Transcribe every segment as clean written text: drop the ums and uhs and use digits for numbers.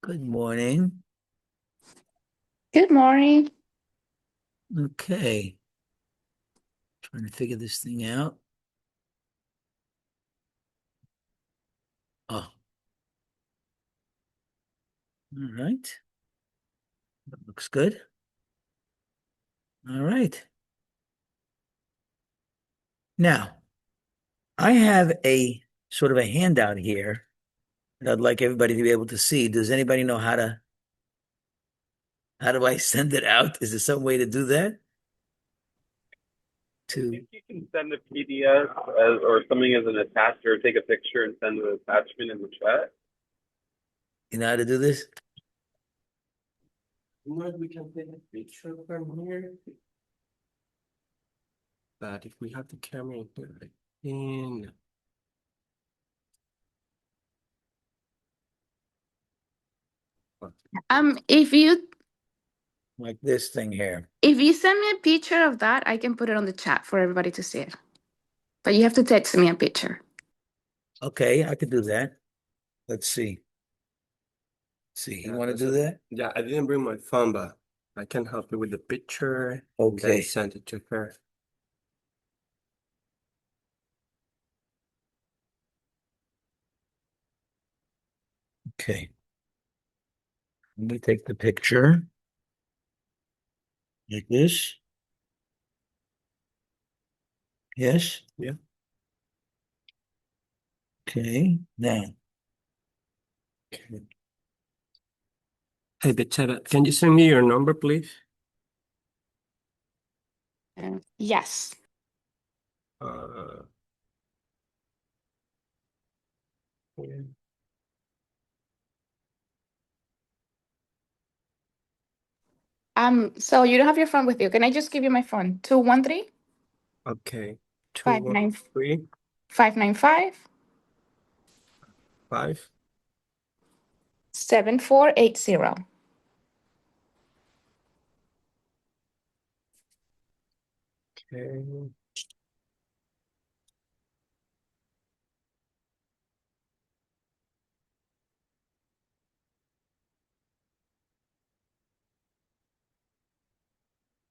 Good morning. Good morning. Okay. Trying to figure this thing out. Oh, all right. That looks good. All right. Now, I have a sort of a handout here that I'd like everybody to be able to see. Does anybody know how do I send it out? Is there some way to do that? If you can send a PDF or something as an attachment, or take a picture and send an attachment in the chat. You know how to do this? We can take a picture from here. But if we have the camera in If you Like this thing here. send me a picture of that, I can put it on the chat for everybody to see it. But you have to text me a picture. Okay, I could do that. Let's see. See, you want to do that? Yeah, I didn't bring my phone, but I can help you with the picture. Okay. Then send it to her. Okay. Let me take the picture. Like this. Yes? Yeah. Okay. Now. Hey, Bechara, can you send me your number, please? Yes. Yeah. So you don't have your phone with you. Can I just give you my phone? 213 Okay. 59 213 595 5. 7480. Okay.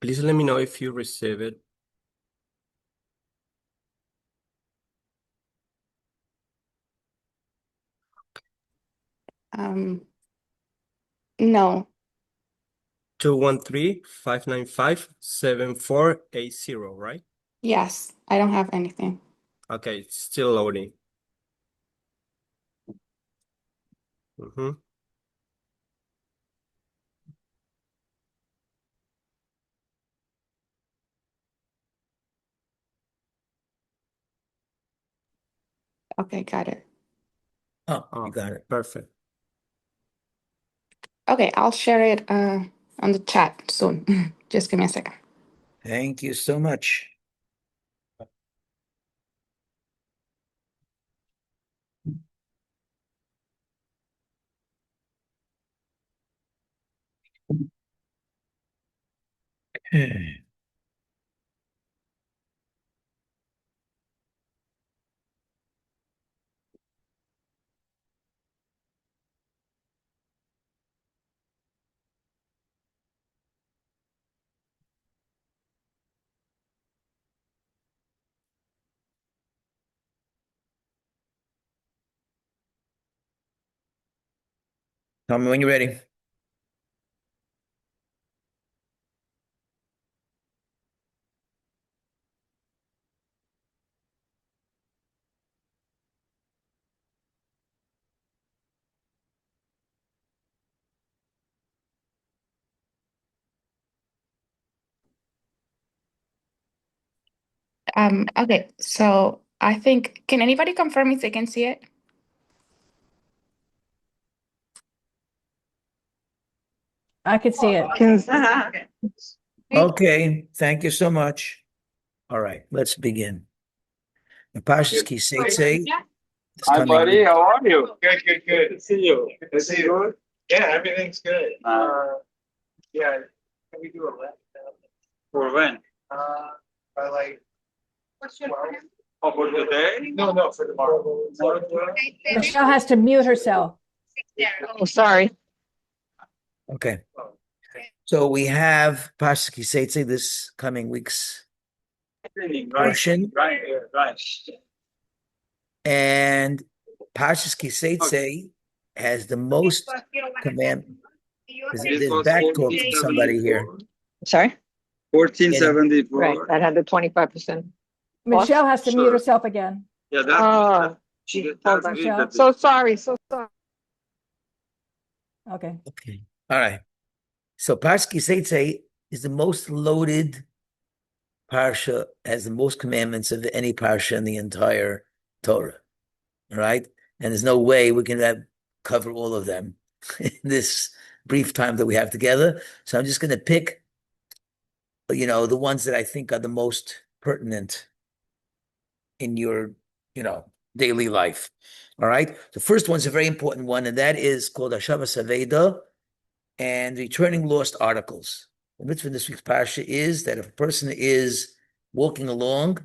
Please let me know if you receive it. No. 213-595-7480, right? Yes, I don't have anything. Okay, it's still loading. Okay, got it. Oh, you got it. Perfect. Okay, I'll share it on the chat soon. Just give me a second. Thank you so much. Okay. Tell me when you're ready. Okay, so I think, can anybody confirm if they can see it? I could see it. Okay, thank you so much. All right, let's begin. The Parsha's Seitzei. Hi, buddy. How are you? Good. Good to see you. Good to see you. Yeah, everything's good. Yeah. Can we do a left? For when? By like. What's your plan? Oh, for today? No, for tomorrow. Michelle has to mute herself. Oh, sorry. Okay. So we have Parsha Seitzei this coming week's portion, Right. and Parsha Seitzei has the most command. There's back talk from somebody here. Sorry? 1474. Right, that had the 25%. Michelle has to mute Sure. herself again. Yeah, Oh, that's Michelle. So sorry, so sorry. Okay. Okay. All right. So Parsha Seitzei is the most loaded parsha, has the most commandments of any parsha in the entire Torah. All right. And there's no way we can cover all of them in this brief time that we have together. So I'm just going to pick, the ones that I think are the most pertinent in your, daily life. All right. The first one's a very important one, and that is called Hashavas Aveda and returning lost articles. The mitzvah in this week's parsha is that if a person is walking along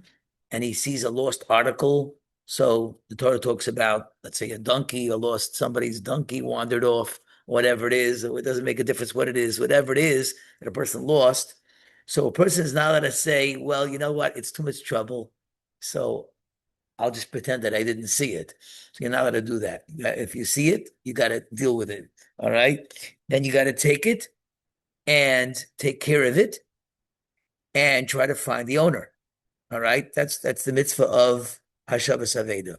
and he sees a lost article, so the Torah talks about, let's say, a donkey, somebody's donkey wandered off, whatever it is, it doesn't make a difference what it is, whatever it is that a person lost. So a person is not allowed to say, well, you know what, it's too much trouble, so I'll just pretend that I didn't see it. So you're not allowed to do that. If you see it, you got to deal with it. All right. Then you got to take it and take care of it and try to find the owner. All right. That's the mitzvah of Hashavas Aveda.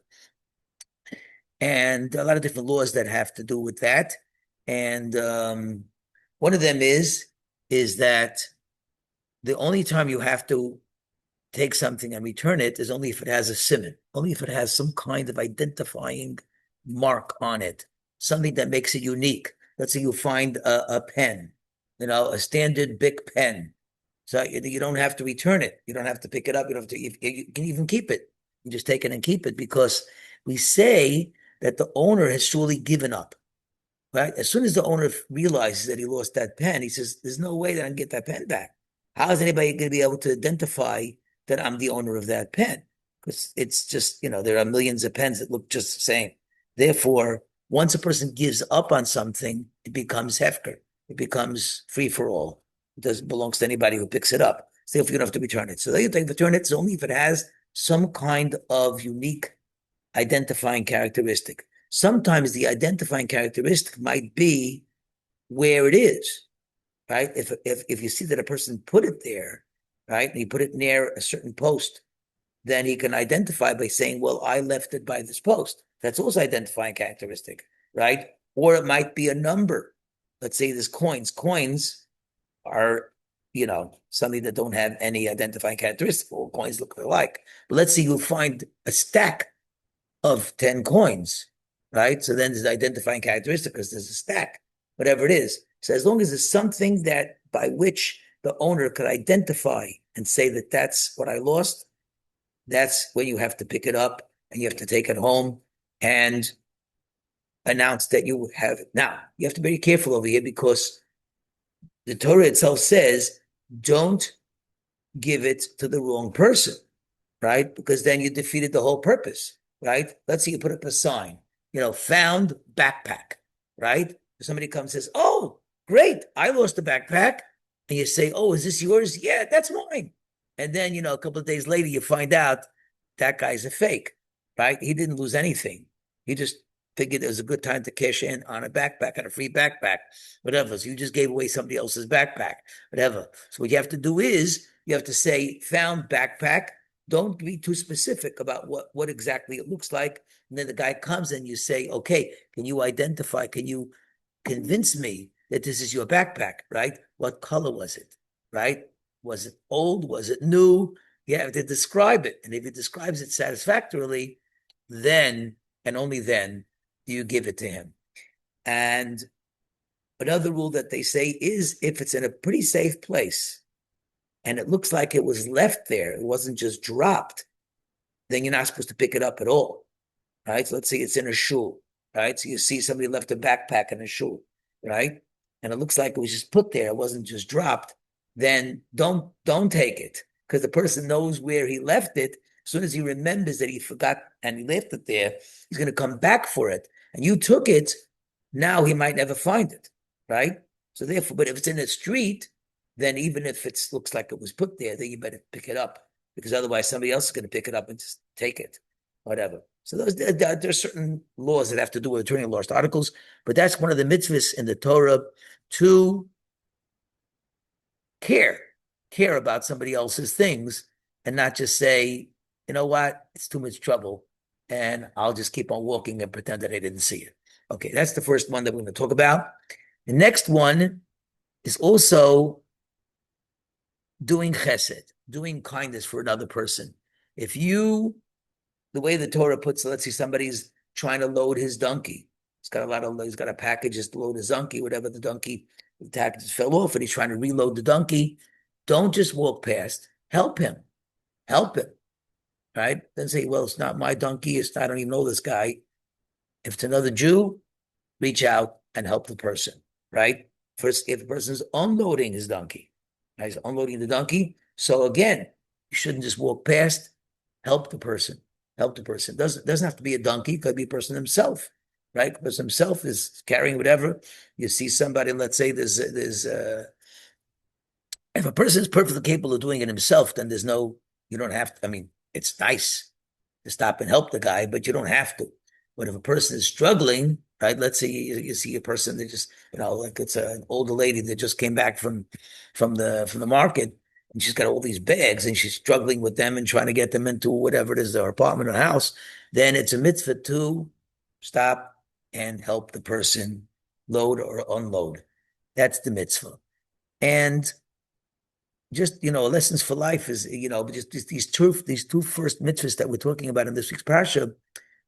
And a lot of different laws that have to do with that. And one of them is that the only time you have to take something and return it is only if it has a siman, only if it has some kind of identifying mark on it, something that makes it unique. Let's say you find a pen, a standard Bic pen. So you don't have to return it. You don't have to pick it up. You don't have to. You can even keep it. You just take it and keep it, because we say that the owner has surely given up. Right? As soon as the owner realizes that he lost that pen, he says, "There's no way that I can get that pen back. How is anybody going to be able to identify that I'm the owner of that pen?" Because it's just, there are millions of pens that look just the same. Therefore, once a person gives up on something, it becomes hefker. It becomes free for all. It doesn't belong to anybody who picks it up. So if you don't have to return it. So you take return it only if it has some kind of unique identifying characteristic. Sometimes the identifying characteristic might be where it is, right? If you see that a person put it there, right, and he put it near a certain post, then he can identify by saying, well, I left it by this post. That's also identifying characteristic, right? Or it might be a number. Let's say there's coins. Coins are, something that don't have any identifying characteristic. All coins look alike. But let's say you find a stack of 10 coins, right? So then there's identifying characteristic because there's a stack, whatever it is. So as long as there's something that by which the owner could identify and say that that's what I lost, that's when you have to pick it up and you have to take it home and announce that you have it. Now, you have to be very careful over here, because the Torah itself says, don't give it to the wrong person, right? Because then you defeated the whole purpose, right? Let's say you put up a sign, found backpack, right? Somebody comes and says, oh, great, I lost the backpack. And you say, oh, is this yours? Yeah, that's mine. And then, a couple of days later, you find out that guy's a fake, right? He didn't lose anything. He just figured it was a good time to cash in on a backpack, on a free backpack, whatever. So you just gave away somebody else's backpack, whatever. So what you have to do is you have to say, found backpack. Don't be too specific about what exactly it looks like. And then the guy comes and you say, okay, can you identify, can you convince me that this is your backpack, right? What color was it, right? Was it old? Was it new? You have to describe it. And if it describes it satisfactorily, then, and only then, do you give it to him. And another rule that they say is, if it's in a pretty safe place and it looks like it was left there, it wasn't just dropped, then you're not supposed to pick it up at all, right? So let's say it's in a shul, right? So you see somebody left a backpack in a shul, right? And it looks like it was just put there, it wasn't just dropped, then don't take it, because the person knows where he left it. As soon as he remembers that he forgot and he left it there, he's going to come back for it. And you took it, now he might never find it, right? So therefore, but if it's in a street, then even if it looks like it was put there, then you better pick it up, because otherwise somebody else is going to pick it up and just take it, whatever. So there's certain laws that have to do with returning lost articles, but that's one of the mitzvahs in the Torah, to care about somebody else's things and not just say, you know what, it's too much trouble and I'll just keep on walking and pretend that I didn't see it. Okay, that's the first one that we're going to talk about. The next one is also doing chesed, doing kindness for another person. If you, the way the Torah puts it, let's see, somebody's trying to load his donkey. He's got a package just to load his donkey, whatever the package fell off, and he's trying to reload the donkey. Don't just walk past. Help him. Right? Then say, well, it's not my donkey. I don't even know this guy. If it's another Jew, reach out and help the person, right? First, if the person's unloading his donkey, right? He's unloading the donkey. So again, you shouldn't just walk past. Help the person. Doesn't have to be a donkey. It could be a person himself, right? The person himself is carrying whatever. You see somebody, let's say if a person is perfectly capable of doing it himself, then you don't have to. I mean, it's nice to stop and help the guy, but you don't have to. But if a person is struggling, right? Let's say you see a person that just, like it's an older lady that just came back from the market, and she's got all these bags and she's struggling with them and trying to get them into whatever it is, their apartment or house, then it's a mitzvah to stop and help the person load or unload. That's the mitzvah. And just, lessons for life is, just these two first mitzvahs that we're talking about in this week's Parsha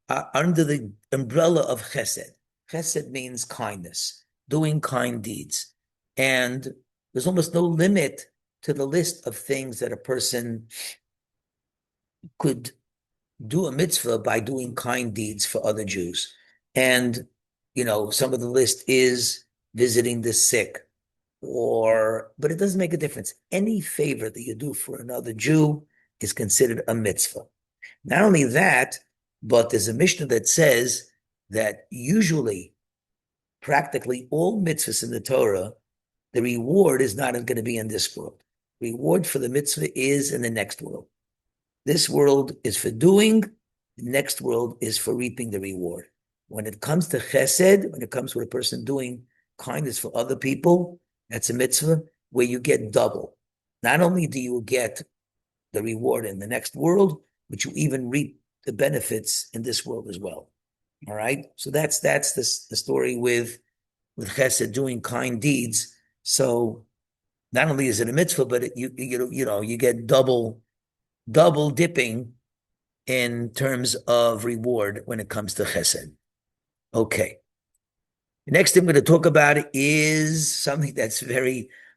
are under the umbrella of chesed. Chesed means kindness, doing kind deeds. And there's almost no limit to the list of things that a person could do a mitzvah by doing kind deeds for other Jews. And, some of the list is visiting the sick, but it doesn't make a difference. Any favor that you do for another Jew is considered a mitzvah. Not only that, but there's a Mishnah that says that usually, practically all mitzvahs in the Torah, the reward is not going to be in this world. Reward for the mitzvah is in the next world. This world is for doing, the next world is for reaping the reward. When it comes to chesed, when it comes to a person doing kindness for other people, that's a mitzvah where you get double. Not only do you get the reward in the next world, but you even reap the benefits in this world as well. All right? So that's the story with chesed, doing kind deeds. So not only is it a mitzvah, but you get double dipping in terms of reward when it comes to chesed. Okay. The next thing we're going to talk about is something that's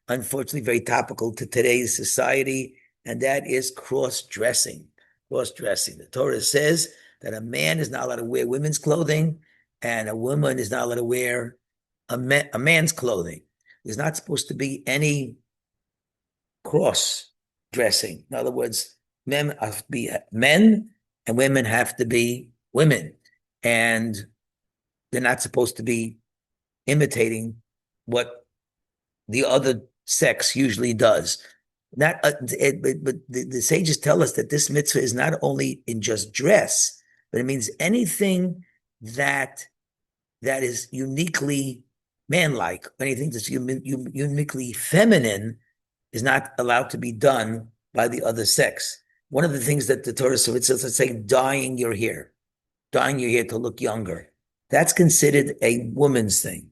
unfortunately, very topical to today's society, and that is cross-dressing. Cross-dressing. The Torah says that a man is not allowed to wear women's clothing, and a woman is not allowed to wear a man's clothing. There's not supposed to be any cross-dressing. In other words, men have to be men, and women have to be women. And they're not supposed to be imitating what the other sex usually does. But the sages tell us that this mitzvah is not only in just dress, but it means anything that is uniquely manlike, anything that's uniquely feminine is not allowed to be done by the other sex. One of the things that the Torah says, let's say dyeing your hair to look younger. That's considered a woman's thing.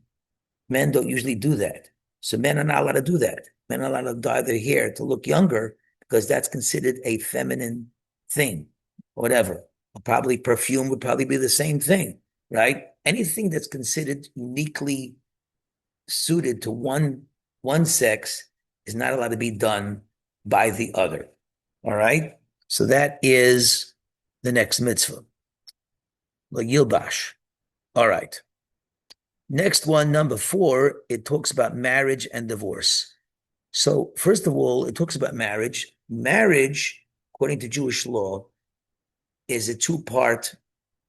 Men don't usually do that. So men are not allowed to do that. Men are allowed to dye their hair to look younger because that's considered a feminine thing, whatever. Probably perfume would probably be the same thing, right? Anything that's considered uniquely suited to one sex is not allowed to be done by the other. All right? So that is the next mitzvah. Yilbash. All right. Next one, number 4, it talks about marriage and divorce. So first of all, it talks about marriage. Marriage, according to Jewish law, is a 2-part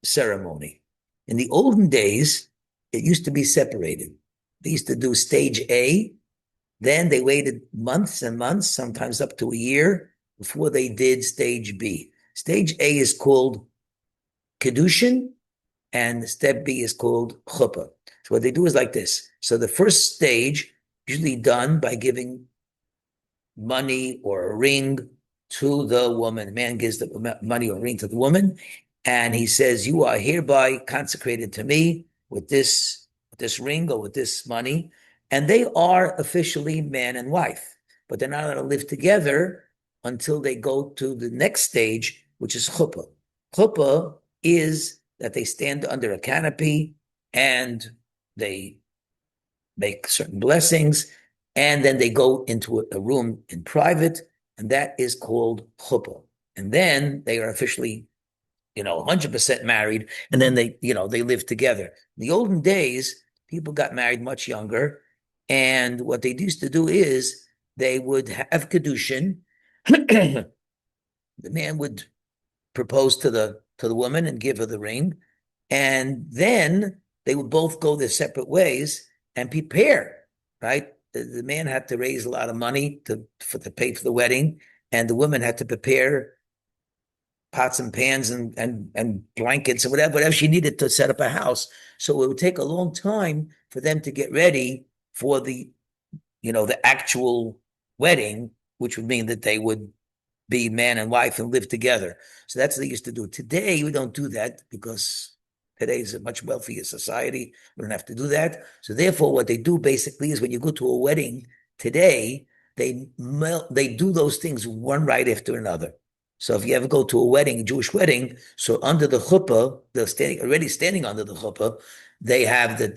ceremony. In the olden days, it used to be separated. They used to do stage A. Then they waited months and months, sometimes up to a year, before they did stage B. Stage A is called Kedushin, and step B is called Chuppah. So what they do is like this. So the first stage, usually done by giving money or a ring to the woman. The man gives the money or ring to the woman, and he says, "You are hereby consecrated to me with this ring or with this money," and they are officially man and wife, but they're not allowed to live together until they go to the next stage, which is chuppah. Chuppah is that they stand under a canopy and they make certain blessings, and then they go into a room in private, and that is called chuppah. And then they are officially, 100% married, and then they live together. In the olden days, people got married much younger, and what they used to do is they would have kedushin. The man would propose to the woman and give her the ring, and then they would both go their separate ways and prepare. Right, the man had to raise a lot of money to pay for the wedding, and the woman had to prepare pots and pans and blankets and whatever she needed to set up a house. So it would take a long time for them to get ready for the actual wedding, which would mean that they would be man and wife and live together. So that's what they used to do. Today, we don't do that because today is a much wealthier society. We don't have to do that. So therefore, what they do basically is when you go to a wedding today, they do those things one right after another. So if you ever go to a wedding, a Jewish wedding, so under the chuppah, they're already standing under the chuppah. They have the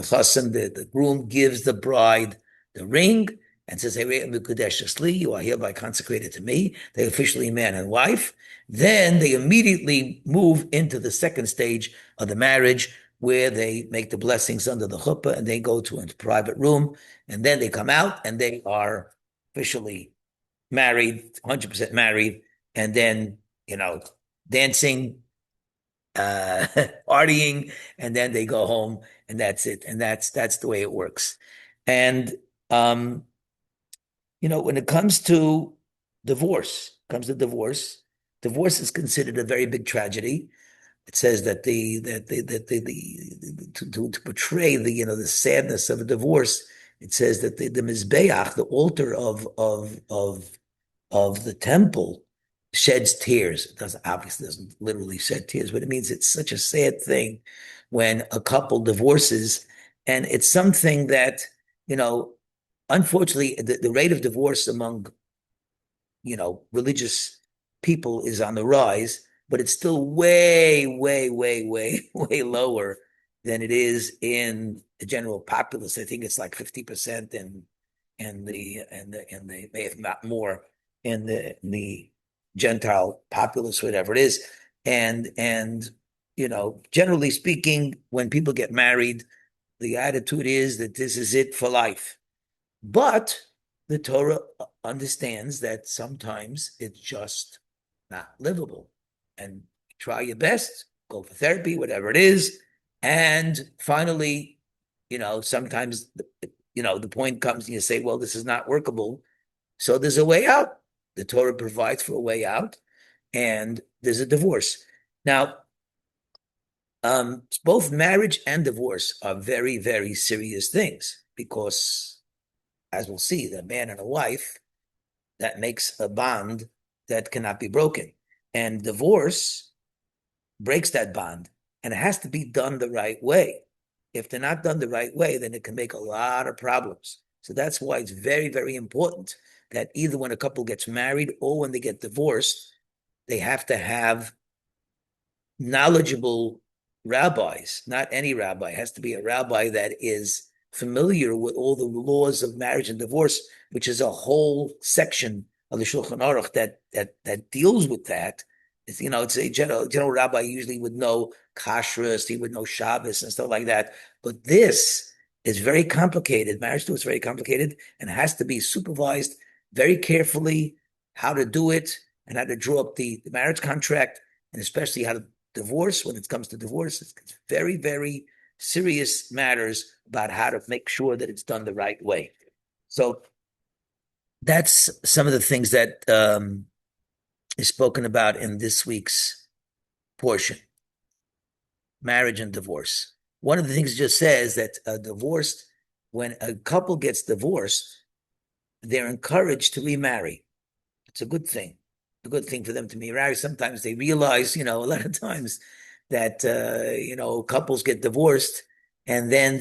chassan, the groom gives the bride the ring and says, "You are hereby consecrated to me." They officially man and wife. Then they immediately move into the second stage of the marriage, where they make the blessings under the chuppah, and they go to a private room, and then they come out and they are officially married, 100% married, and then, dancing, partying, and then they go home, and that's it. And that's the way it works. And, when it comes to divorce, divorce is considered a very big tragedy. It says that to portray the sadness of a divorce, it says that the mizbeach, the altar of the temple, sheds tears. It doesn't literally shed tears, but it means it's such a sad thing when a couple divorces, and it's something that unfortunately the rate of divorce among religious people is on the rise, but it's still way, way, way, way, way lower than it is in the general populace. I think it's like 50%, and they may have not more in the Gentile populace, whatever it is. And generally speaking, when people get married, the attitude is that this is it for life. But the Torah understands that sometimes it's just not livable. And try your best, go for therapy, whatever it is. And finally, sometimes, the point comes and you say, well, this is not workable. So there's a way out. The Torah provides for a way out, and there's a divorce. Now, both marriage and divorce are very, very serious things because, as we'll see, the man and a wife, that makes a bond that cannot be broken. And divorce breaks that bond, and it has to be done the right way. If they're not done the right way, then it can make a lot of problems. So that's why it's very, very important that either when a couple gets married or when they get divorced, they have to have knowledgeable rabbis. Not any rabbi. It has to be a rabbi that is familiar with all the laws of marriage and divorce, which is a whole section of the Shulchan Aruch that deals with that. It's a general rabbi usually would know kashrus, he would know Shabbos and stuff like that. But this is very complicated. Marriage too is very complicated and has to be supervised very carefully, how to do it and how to draw up the marriage contract, and especially how to divorce. When it comes to divorce, it's very, very serious matters about how to make sure that it's done the right way. So that's some of the things that is spoken about in this week's portion, marriage and divorce. One of the things it just says that when a couple gets divorced, they're encouraged to remarry. It's a good thing. A good thing for them to remarry. Sometimes they realize, a lot of times that, couples get divorced and then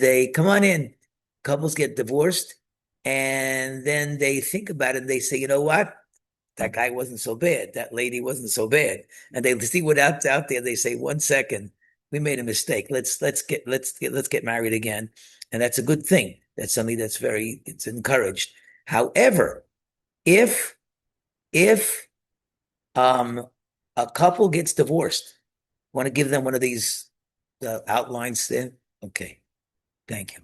couples get divorced and then they think about it and they say, you know what? That guy wasn't so bad. That lady wasn't so bad. And they see what out there. They say, 1 second, we made a mistake. Let's get married again. And that's a good thing. That's something it's encouraged. However, if a couple gets divorced, want to give them one of these outlines there? Okay. Thank you.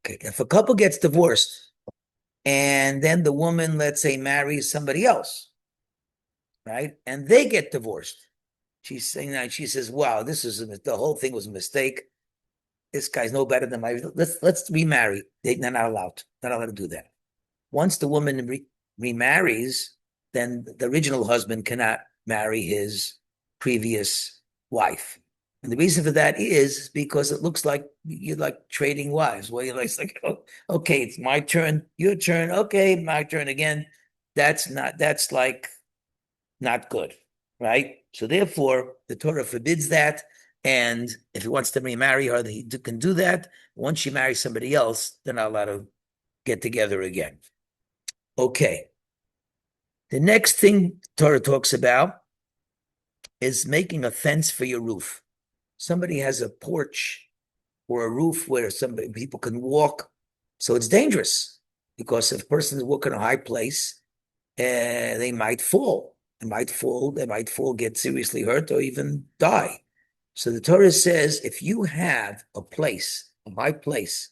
Okay. If a couple gets divorced and then the woman, let's say, marries somebody else, right? And they get divorced. She's saying that she says, wow, the whole thing was a mistake. This guy's no better than let's remarry. They're not allowed to do that. Once the woman remarries, then the original husband cannot marry his previous wife. And the reason for that is because it looks like you're like trading wives, where you're like, oh, okay, it's my turn, your turn, okay, my turn again. That's like not good, right? So therefore, the Torah forbids that. And if he wants to remarry her, he can do that. Once she marries somebody else, they're not allowed to get together again. Okay. The next thing Torah talks about is making a fence for your roof. Somebody has a porch or a roof where people can walk. So it's dangerous because if a person is walking a high place, they might fall. They might fall, get seriously hurt, or even die. So the Torah says, if you have a high place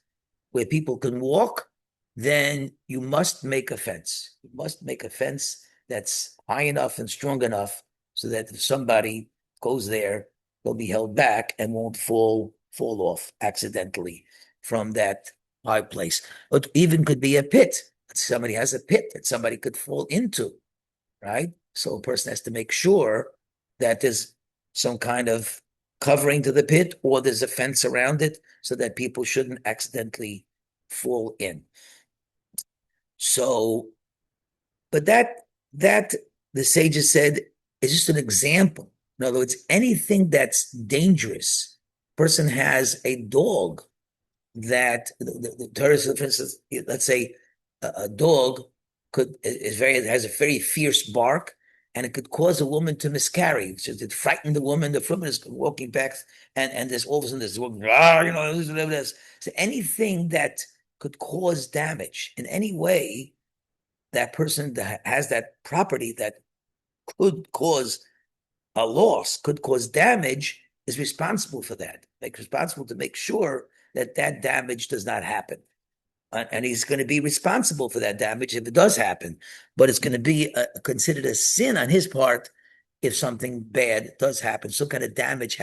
where people can walk, then you must make a fence. You must make a fence that's high enough and strong enough so that if somebody goes there, they'll be held back and won't fall off accidentally from that high place. It even could be a pit. Somebody has a pit that somebody could fall into, right? So a person has to make sure that there's some kind of covering to the pit or there's a fence around it so that people shouldn't accidentally fall in. So, but that the sages said is just an example. In other words, anything that's dangerous, person has a dog that the Torah, for instance, let's say a dog has a very fierce bark, and it could cause a woman to miscarry. So it frightened the woman. The woman is walking back, and there's all of a sudden this woman, So anything that could cause damage in any way, that person that has that property that could cause a loss, could cause damage, is responsible for that. Responsible to make sure that damage does not happen. And he's going to be responsible for that damage if it does happen. But it's going to be considered a sin on his part if something bad does happen. Some kind of damage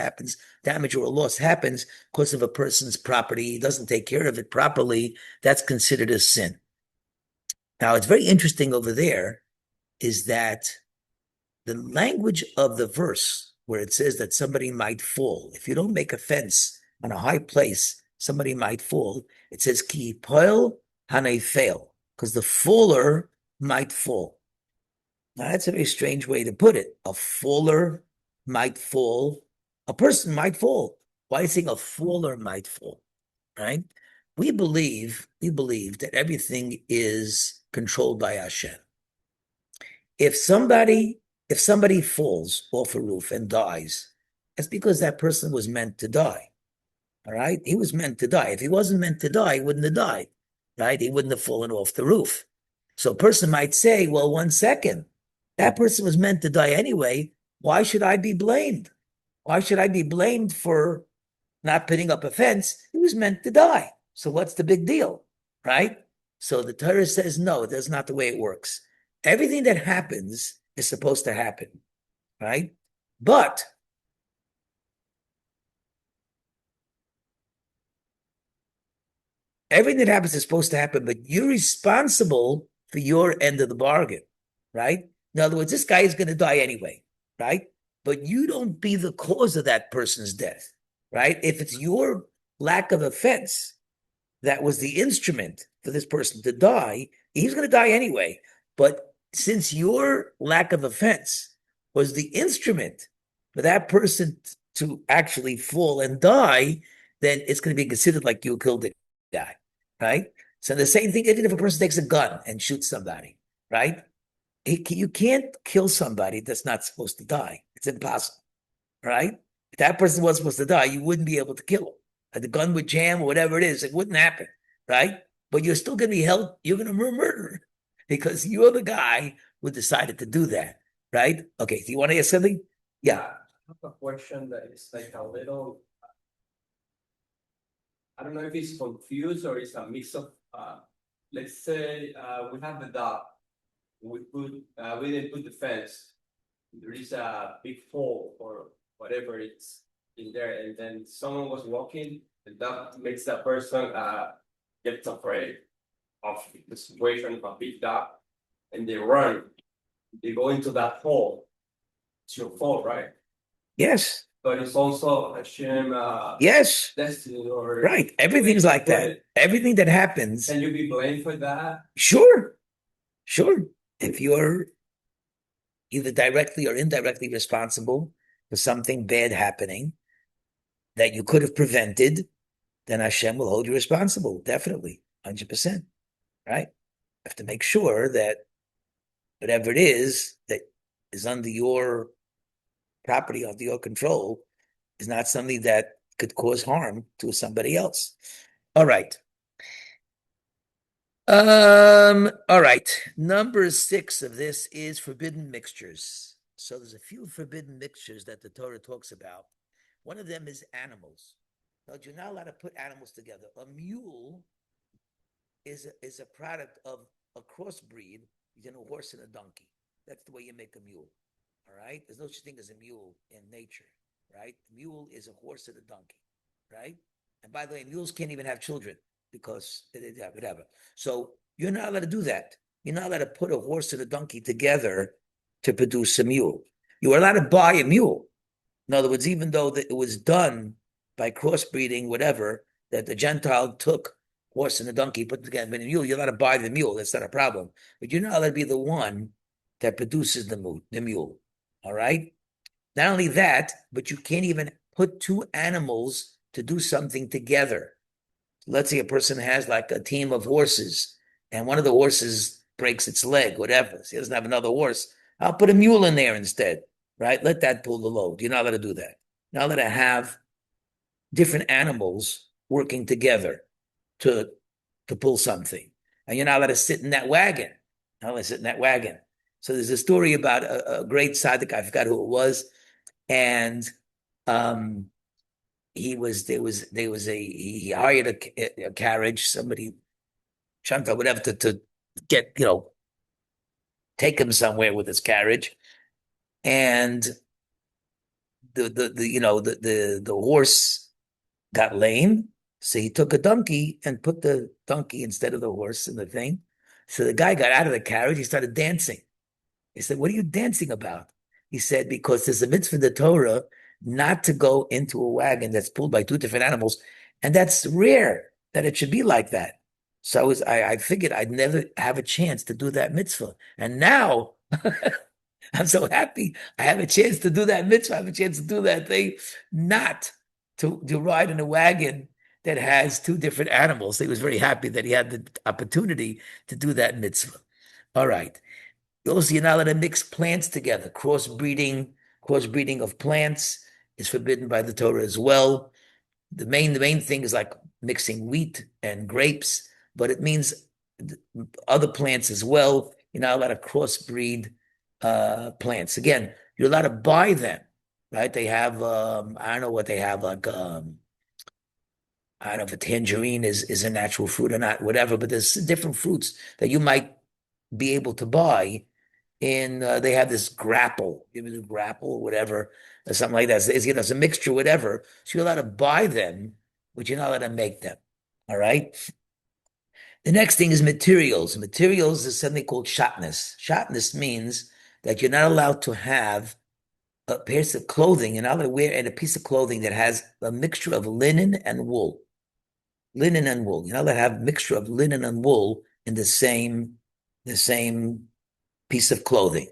or a loss happens because of a person's property. He doesn't take care of it properly. That's considered a sin. Now, it's very interesting over there is that the language of the verse where it says that somebody might fall, if you don't make a fence on a high place, somebody might fall. It says, ki poil hanefel, because the faller might fall. Now, that's a very strange way to put it. A faller might fall. A person might fall. Why are you saying a faller might fall? Right? We believe that everything is controlled by Hashem. If somebody falls off a roof and dies, it's because that person was meant to die. All right. He was meant to die. If he wasn't meant to die, he wouldn't have died. Right. He wouldn't have fallen off the roof. So a person might say, well, 1 second, that person was meant to die anyway. Why should I be blamed? Why should I be blamed for not putting up a fence? He was meant to die. So what's the big deal? Right? So the Torah says, no, that's not the way it works. Everything that happens is supposed to happen. Right? But everything that happens is supposed to happen, but you're responsible for your end of the bargain, right? In other words, this guy is going to die anyway, right? But you don't be the cause of that person's death, right? If it's your lack of offense that was the instrument for this person to die, he's going to die anyway. But since your lack of offense was the instrument for that person to actually fall and die, then it's going to be considered like you killed the guy, right? So the same thing, even if a person takes a gun and shoots somebody, right? You can't kill somebody that's not supposed to die. It's impossible, right? If that person was supposed to die, you wouldn't be able to kill him. The gun would jam or whatever it is, it wouldn't happen, right? But you're still going to be held, you're going to murder because you're the guy who decided to do that, right? Okay, do you want to ask something? Yeah. I have a question that is like a little, I don't know if it's confused or it's a mix of, let's say we have the dog. We didn't put the fence. There is a big hole or whatever it's in there, and then someone was walking, and that makes that person get afraid of the situation of a big dog, and they run. They go into that hole. It's your fault, right? Yes. But it's also Hashem Yes. destiny or Right. Everything's like that. Everything that happens. Can you be blamed for that? Sure. Sure. If you're either directly or indirectly responsible for something bad happening that you could have prevented, then Hashem will hold you responsible. Definitely. 100%. Right? You have to make sure that whatever it is that is under your property, under your control, is not something that could cause harm to somebody else. All right. All right. Number 6 of this is forbidden mixtures. So there's a few forbidden mixtures that the Torah talks about. One of them is animals. Now, you're not allowed to put animals together. A mule is a product of a crossbreed between a horse and a donkey. That's the way you make a mule. All right? There's no such thing as a mule in nature, right? A mule is a horse and a donkey, right? And by the way, mules can't even have children because whatever. So you're not allowed to do that. You're not allowed to put a horse and a donkey together to produce a mule. You are allowed to buy a mule. In other words, even though it was done by crossbreeding, whatever, that the Gentile took horse and a donkey, put together in a mule, you're allowed to buy the mule. That's not a problem. But you're not allowed to be the one that produces the mule. All right? Not only that, but you can't even put two animals to do something together. Let's say a person has like a team of horses and one of the horses breaks its leg, whatever. So he doesn't have another horse. I'll put a mule in there instead, right? Let that pull the load. You're not allowed to do that. You're not allowed to have different animals working together to pull something. And you're not allowed to sit in that wagon. Not allowed to sit in that wagon. So there's a story about a great tzaddik, I forgot who it was, and he hired a carriage, somebody, Shanta, whatever, to get, take him somewhere with his carriage. And the horse got lame. So he took a donkey and put the donkey instead of the horse in the thing. So the guy got out of the carriage. He started dancing. He said, "What are you dancing about?" He said, "Because there's a mitzvah in the Torah not to go into a wagon that's pulled by two different animals. And that's rare that it should be like that." So I figured I'd never have a chance to do that mitzvah. And now I'm so happy I have a chance to do that mitzvah. I have a chance to do that thing, not to ride in a wagon that has two different animals. He was very happy that he had the opportunity to do that mitzvah. All right. Also, you're not allowed to mix plants together. Crossbreeding of plants is forbidden by the Torah as well. the main thing is like mixing wheat and grapes, but it means other plants as well. You're not allowed to crossbreed plants. Again, you're allowed to buy them, right? They have I don't know what they have, like I don't know if a tangerine is a natural fruit or not, whatever, but there's different fruits that you might be able to buy in they have this grapple, even the grapple or whatever, or something like that. It's a mixture, whatever. So you're allowed to buy them, but you're not allowed to make them. All right. The next thing is materials. Materials is something called shatnez. Shatnez means that you're not allowed to have a piece of clothing. You're not allowed to wear a piece of clothing that has a mixture of linen and wool. Linen and wool. You're not allowed to have a mixture of linen and wool in the same piece of clothing.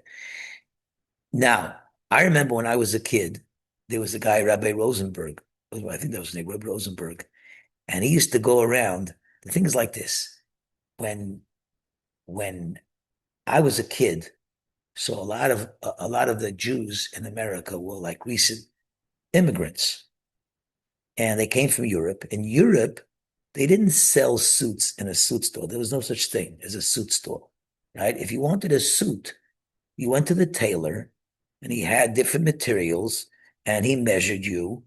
Now, I remember when I was a kid, there was a guy, Rabbi Rosenberg. I think that was his name, Rabbi Rosenberg. And he used to go around. The thing is like this. When I was a kid, so a lot of the Jews in America were like recent immigrants. And they came from Europe. In Europe, they didn't sell suits in a suit store. There was no such thing as a suit store, right? If you wanted a suit, you went to the tailor and he had different materials and he measured you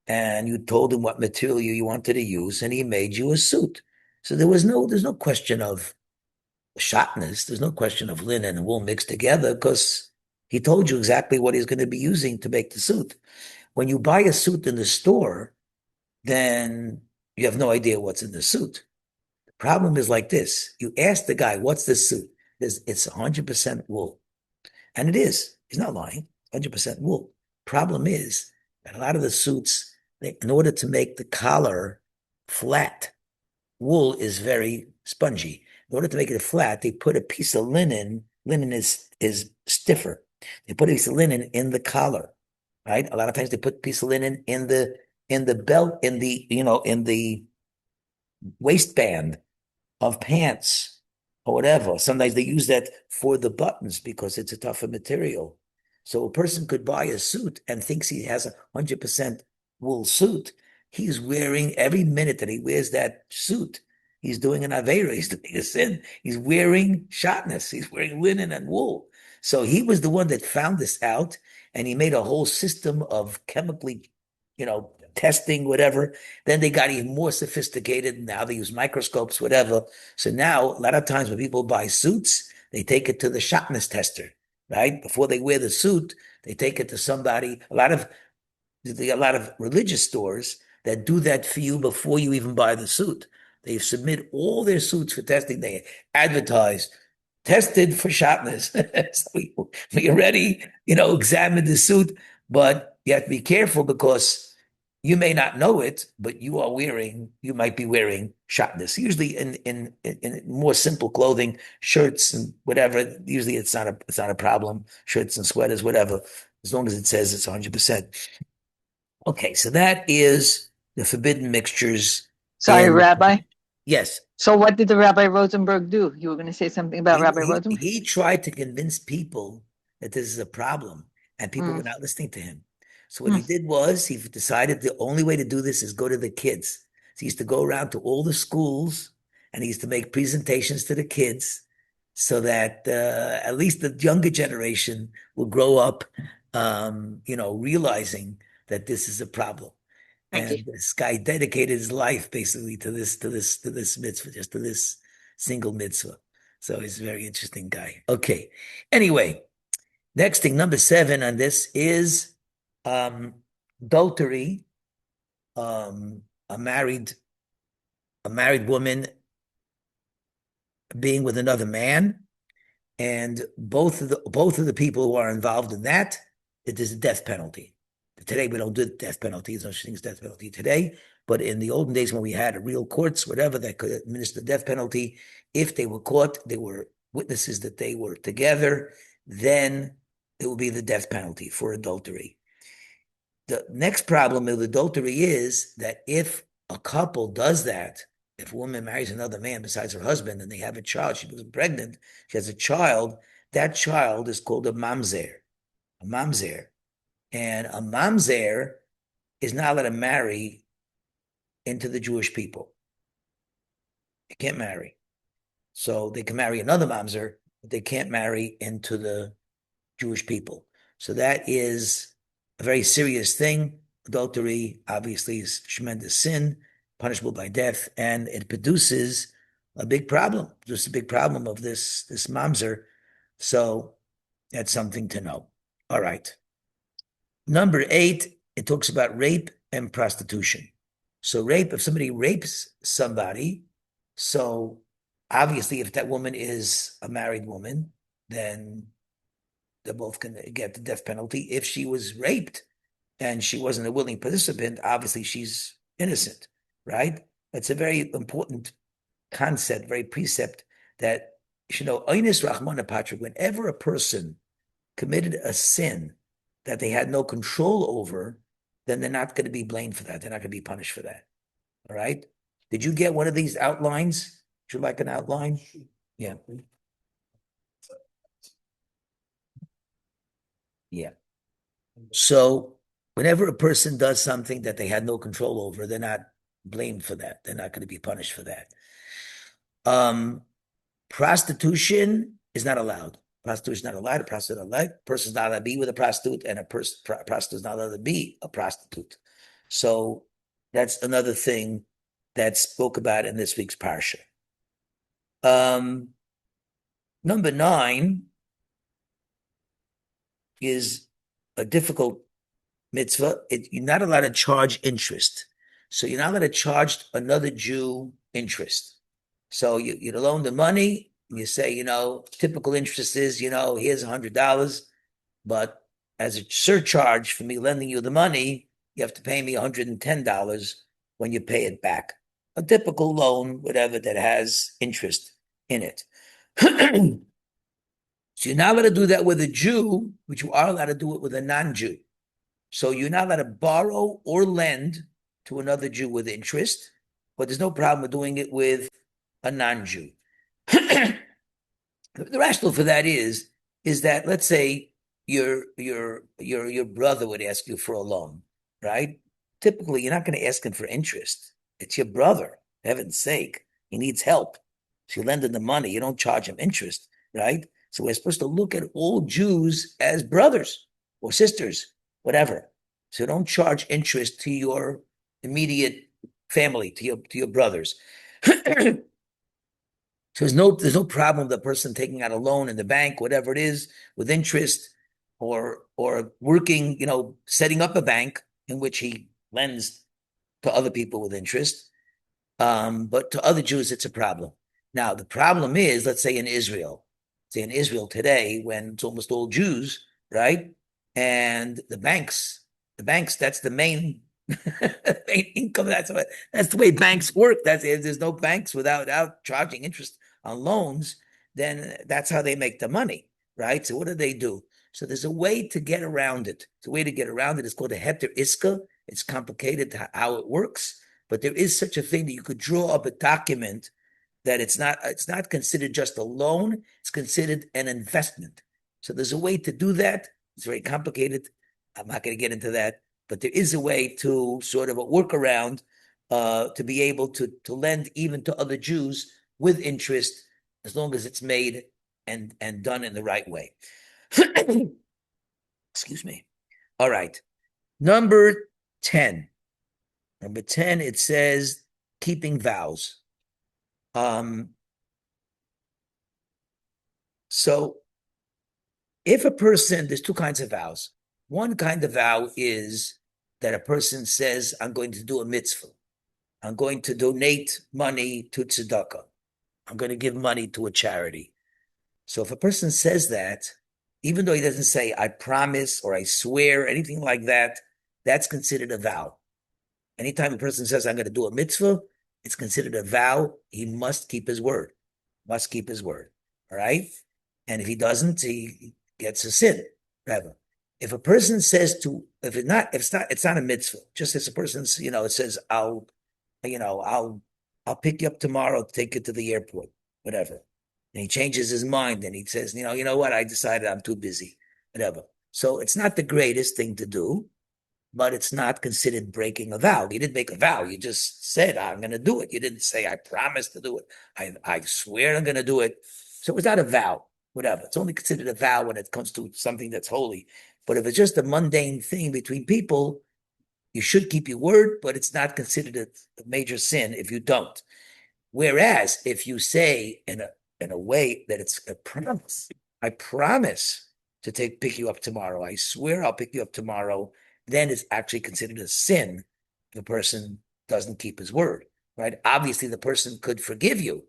and you told him what material you wanted to use and he made you a suit. So there's no question of shatnez. There's no question of linen and wool mixed together because he told you exactly what he's going to be using to make the suit. When you buy a suit in the store, then you have no idea what's in the suit. The problem is like this. You ask the guy, what's this suit? It's 100% wool. And it is. He's not lying. 100% wool. Problem is that a lot of the suits, in order to make the collar flat, wool is very spongy. In order to make it flat, they put a piece of linen. Linen is stiffer. They put a piece of linen in the collar, right? A lot of times they put a piece of linen in the belt, in the waistband of pants or whatever. Sometimes they use that for the buttons because it's a tougher material. So a person could buy a suit and thinks he has a 100% wool suit. He's wearing, every minute that he wears that suit, he's doing an aveira, he's doing a sin. He's wearing shatnez, he's wearing linen and wool. So he was the one that found this out, and he made a whole system of chemically, testing, whatever. Then they got even more sophisticated. Now they use microscopes, whatever. So now a lot of times when people buy suits, they take it to the shatnez tester, right? Before they wear the suit, they take it to somebody. A lot of religious stores that do that for you before you even buy the suit. They submit all their suits for testing. They advertise, tested for shatnez. So we already, examine the suit, but you have to be careful because you may not know it, but you might be wearing shatnez. Usually in more simple clothing, shirts and whatever, usually it's not a problem. Shirts and sweaters, whatever, as long as it says it's 100%. Okay, so that is the forbidden mixtures. Sorry, Rabbi. Yes. So what did the Rabbi Rosenberg do? You were going to say something about Rabbi Rosenberg? He tried to convince people that this is a problem, and people were not listening to him. So what he did was he decided the only way to do this is go to the kids. So he used to go around to all the schools, and he used to make presentations to the kids so that at least the younger generation will grow up, realizing that this is a problem. And this guy dedicated his life basically to this mitzvah, just to this single mitzvah. So he's a very interesting guy. Okay. Anyway, next thing, number 7 on this is adultery. A married woman being with another man, and both of the people who are involved in that, it is a death penalty. Today we don't do the death penalty. There's no such thing as death penalty today. But in the olden days when we had real courts, whatever, that could administer the death penalty, if they were caught, they were witnesses that they were together, then it will be the death penalty for adultery. The next problem with adultery is that if a couple does that, if a woman marries another man besides her husband and they have a child, she becomes pregnant, she has a child, that child is called a mamzer. A mamzer. And a mamzer is not allowed to marry into the Jewish people. They can't marry. So they can marry another mamzer, but they can't marry into the Jewish people. So that is a very serious thing. Adultery, obviously, is tremendous sin, punishable by death, and it produces a big problem. Just a big problem of this mamzer. So that's something to know. All right. Number 8, it talks about rape and prostitution. So rape, if somebody rapes somebody, so obviously if that woman is a married woman, then they're both going to get the death penalty. If she was raped and she wasn't a willing participant, obviously she's innocent, right? That's a very important concept, very precept that you should know. Oinus Rachmana Patra, whenever a person committed a sin that they had no control over, then they're not going to be blamed for that. They're not going to be punished for that. All right? Did you get one of these outlines? Would you like an outline? Yeah. Yeah. So whenever a person does something that they had no control over, they're not blamed for that. They're not going to be punished for that. Prostitution is not allowed. Prostitution is not allowed. A prostitute is not allowed. A person is not allowed to be with a prostitute, and a prostitute is not allowed to be a prostitute. So that's another thing that's spoke about in this week's Parsha. Number 9 is a difficult mitzvah. You're not allowed to charge interest. So you're not allowed to charge another Jew interest. So you loan the money, you say, typical interest is, here's $100, but as a surcharge for me lending you the money, you have to pay me $110 when you pay it back. A typical loan, whatever, that has interest in it. So you're not allowed to do that with a Jew, but you are allowed to do it with a non-Jew. So you're not allowed to borrow or lend to another Jew with interest, but there's no problem with doing it with a non-Jew. The rationale for that is that, let's say your brother would ask you for a loan, right? Typically, you're not going to ask him for interest. It's your brother, for heaven's sake. He needs help. So you lend him the money. You don't charge him interest, right? So we're supposed to look at all Jews as brothers or sisters, whatever. So don't charge interest to your immediate family, to your brothers. So there's no problem with the person taking out a loan in the bank, whatever it is, with interest, or working, setting up a bank in which he lends to other people with interest. But to other Jews, it's a problem. Now, the problem is, let's say in Israel today, when it's almost all Jews, right? And the banks, that's the main income. That's the way banks work. There's no banks without charging interest on loans. Then that's how they make the money, right? So what do? So there's a way to get around it. It's called a heter iska. It's complicated how it works, but there is such a thing that you could draw up a document that it's not considered just a loan. It's considered an investment. So there's a way to do that. It's very complicated. I'm not going to get into that, but there is a way to sort of a workaround to be able to lend even to other Jews with interest, as long as it's made and done in the right way. Excuse me. All right. Number 10, it says keeping vows. So if a person, there's 2 kinds of vows. One kind of vow is that a person says, I'm going to do a mitzvah. I'm going to donate money to tzedakah. I'm going to give money to a charity. So if a person says that, even though he doesn't say, I promise or I swear, anything like that, that's considered a vow. Anytime a person says, I'm going to do a mitzvah, it's considered a vow. He must keep his word. All right? And if he doesn't, he gets a sin. Rather, if a person says it's not a mitzvah. Just as a person, it says, I'll pick you up tomorrow, take you to the airport, whatever. And he changes his mind and he says, you know what? I decided I'm too busy, whatever. So it's not the greatest thing to do, but it's not considered breaking a vow. You didn't make a vow. You just said, I'm going to do it. You didn't say, I promise to do it. I swear I'm going to do it. So it's not a vow, whatever. It's only considered a vow when it comes to something that's holy. But if it's just a mundane thing between people, you should keep your word, but it's not considered a major sin if you don't. Whereas if you say in a way that it's a promise, I promise to pick you up tomorrow. I swear I'll pick you up tomorrow. Then it's actually considered a sin if the person doesn't keep his word, right? Obviously, the person could forgive you,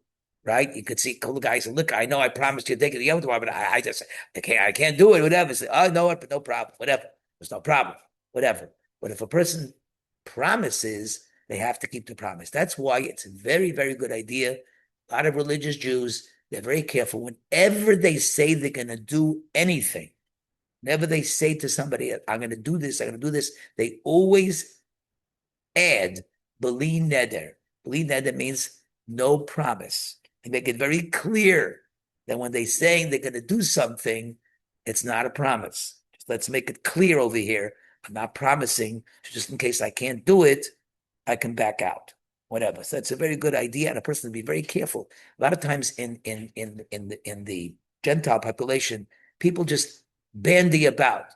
right? You could see a couple of guys say, look, I know I promised you to take it up tomorrow, but I can't do it, whatever. Say, oh, no, but no problem, whatever. There's no problem, whatever. But if a person promises, they have to keep the promise. That's why it's a very, very good idea. A lot of religious Jews, they're very careful. Whenever they say they're going to do anything, whenever they say to somebody, I'm going to do this, I'm going to do this, they always add beli neder. Beli neder means no promise. They make it very clear that when they're saying they're going to do something, it's not a promise. Just let's make it clear over here. I'm not promising, just in case I can't do it, I can back out, whatever. So that's a very good idea, and a person to be very careful. A lot of times in the Gentile population, people just bandy about.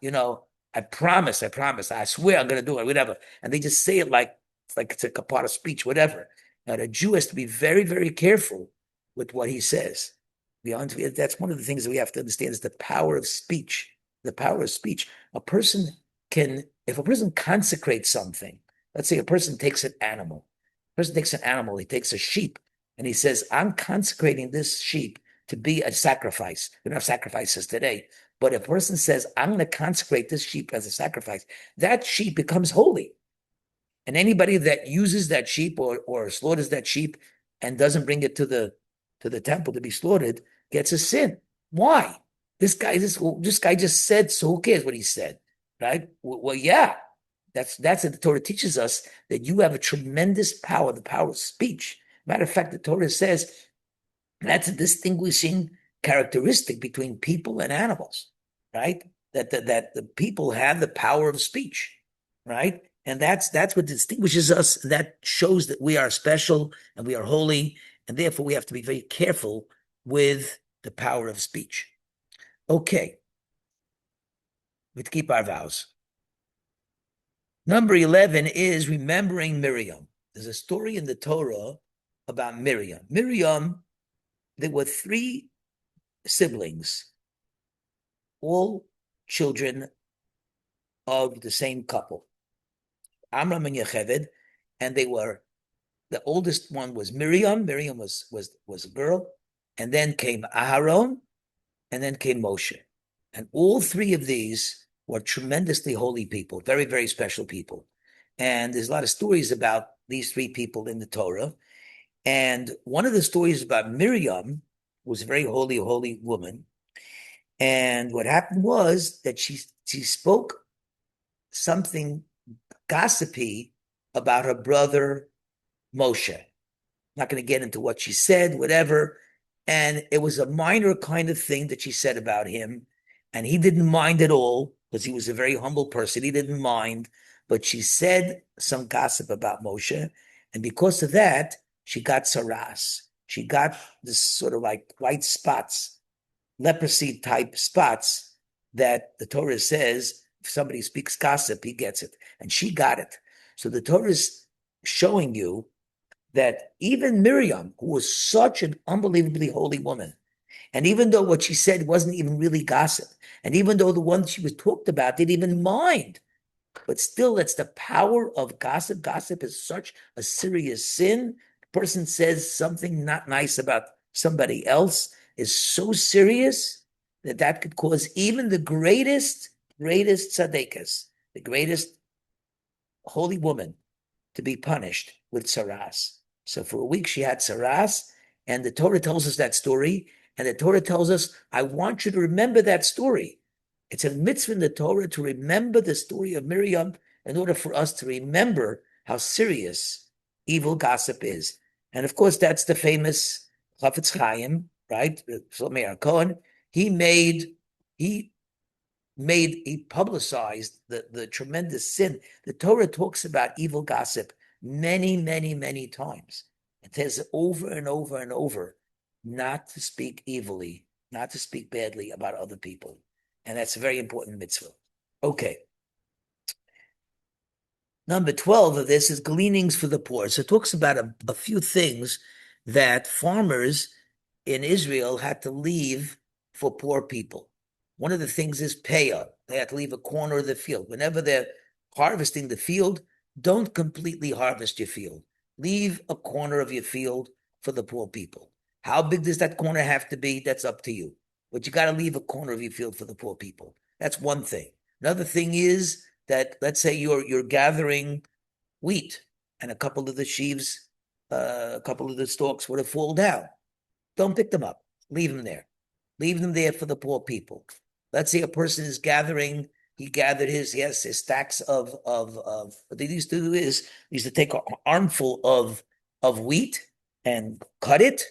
I promise, I swear I'm going to do it, whatever, and they just say it like it's a part of speech, whatever. Now, the Jew has to be very, very careful with what he says. That's one of the things that we have to understand is the power of speech. The power of speech. If a person consecrates something, let's say a person takes an animal. He takes a sheep, and he says, I'm consecrating this sheep to be a sacrifice. We don't have sacrifices today, but if a person says, I'm going to consecrate this sheep as a sacrifice, that sheep becomes holy. And anybody that uses that sheep or slaughters that sheep and doesn't bring it to the temple to be slaughtered gets a sin. Why? This guy just said, so who cares what he said? Right? Well, yeah, that's what the Torah teaches us, that you have a tremendous power, the power of speech. Matter of fact, the Torah says that's a distinguishing characteristic between people and animals, right? That the people have the power of speech, right? And that's what distinguishes us. That shows that we are special and we are holy, and therefore we have to be very careful with the power of speech. Okay. We have to keep our vows. Number 11 is remembering Miriam. There's a story in the Torah about Miriam. Miriam, there were 3 siblings, all children of the same couple, Amram and Yocheved, and the oldest one was Miriam. Miriam was a girl, and then came Aharon, and then came Moshe. And all 3 of these were tremendously holy people, very, very special people. And there's a lot of stories about these 3 people in the Torah. And one of the stories about Miriam was a very holy woman. And what happened was that she spoke something gossipy about her brother Moshe. I'm not going to get into what she said, whatever. And it was a minor kind of thing that she said about him. And he didn't mind at all, because he was a very humble person. He didn't mind. But she said some gossip about Moshe. And because of that, she got saras. She got this sort of like white spots, leprosy type spots, that the Torah says if somebody speaks gossip, he gets it. And she got it. So the Torah is showing you that even Miriam, who was such an unbelievably holy woman, and even though what she said wasn't even really gossip, and even though the one she was talked about didn't even mind, but still, that's the power of gossip. Gossip is such a serious sin. The person says something not nice about somebody else is so serious that could cause even the greatest tzaddikas, the greatest holy woman, to be punished with saras. So for a week she had saras, and the Torah tells us that story, and the Torah tells us, I want you to remember that story. It's a mitzvah in the Torah to remember the story of Miriam in order for us to remember how serious evil gossip is. And of course, that's the famous Chafetz Chaim, right? Shlomo Cohen. He he publicized the tremendous sin. The Torah talks about evil gossip many, many, many times. It says over and over and over not to speak evilly, not to speak badly about other people. And that's a very important mitzvah. Okay. Number 12 of this is gleanings for the poor. So it talks about a few things that farmers in Israel had to leave for poor people. One of the things is payah. They had to leave a corner of the field. Whenever they're harvesting the field, don't completely harvest your field. Leave a corner of your field for the poor people. How big does that corner have to be? That's up to you. But you got to leave a corner of your field for the poor people. That's one thing. Another thing is that, let's say you're gathering wheat and a couple of the sheaves, a couple of the stalks would have fallen down. Don't pick them up. Leave them there. Leave them there for the poor people. Let's say a person is gathering, he gathered his stacks of what they used to do is, they used to take an armful of wheat and cut it,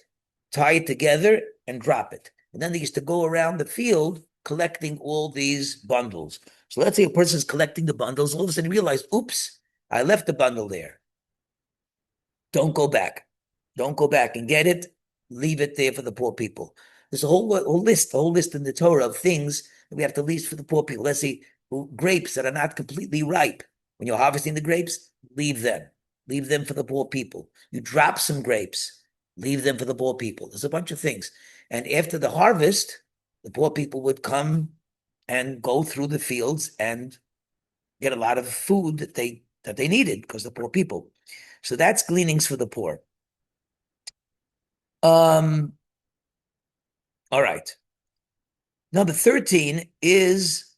tie it together, and drop it. And then they used to go around the field collecting all these bundles. So let's say a person's collecting the bundles, all of a sudden realize, oops, I left the bundle there. Don't go back. Don't go back and get it. Leave it there for the poor people. There's a whole list in the Torah of things that we have to leave for the poor people. Let's say grapes that are not completely ripe. When you're harvesting the grapes, leave them. Leave them for the poor people. You drop some grapes, leave them for the poor people. There's a bunch of things. And after the harvest, the poor people would come and go through the fields and get a lot of food that they needed because the poor people. So that's gleanings for the poor. All right. Number 13 is